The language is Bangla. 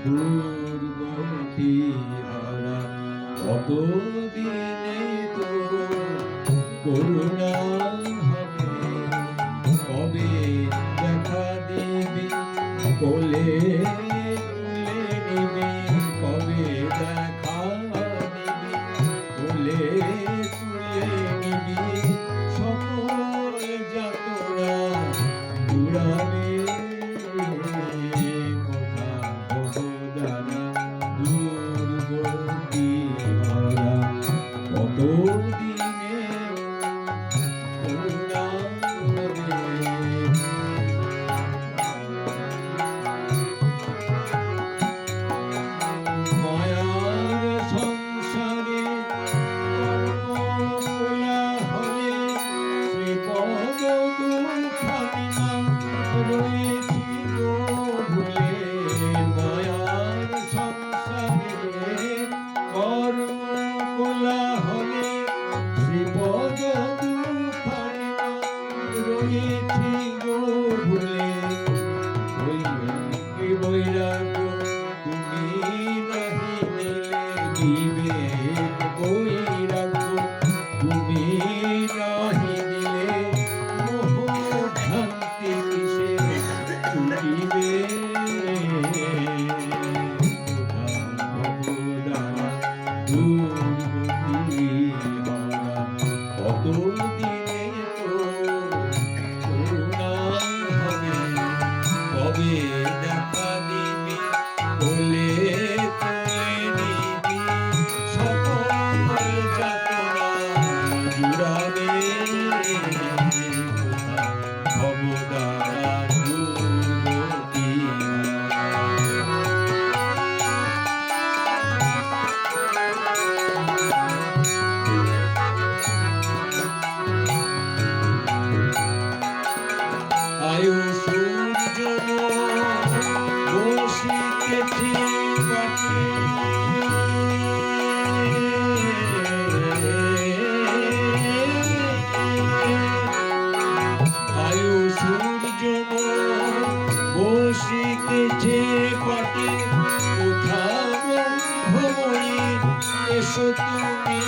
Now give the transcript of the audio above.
দুর্গতি হারা কতদিনে তো করুণা হবে, কবে দেখা দিবি কোলে তুলে নিবি, কবে দেখা দিবি কোলে তুলে নিবি, সকল যাতনা জুড়াবে কোথা ভবদানা দুর্গতি হারা কতদিনে করুণা হবে। মায়ার সংসারে কর্মকোলাহলে শ্রীপদ দুখানি নাম রয়েছি গো ভুলে। মায়ার সংসারে কর্মকোলাহলে শ্রীপদ দুখানি নাম রয়েছি গো ভুলে। বৈরাগ্য তুমি নাহি দিলে বিবেক, বৈরাগ্য তুমি নাহি দিলে মোহ ভ্রান্তি কিসে ছুটিবে। ভবদানা দুর্গতি হারা কতদিনে তো করুণা হবে, কবে দেখা দিবি কোলে তুলে নিবি, সকল যাতনা জুড়াবে কোথা ভবদানা দুর্গতি আয়ু সূর্য বসিতেছি বাটে, আয়ু সূর্য বসিতেছে পাটে, কোথা ভ্রমণী এসো তুমি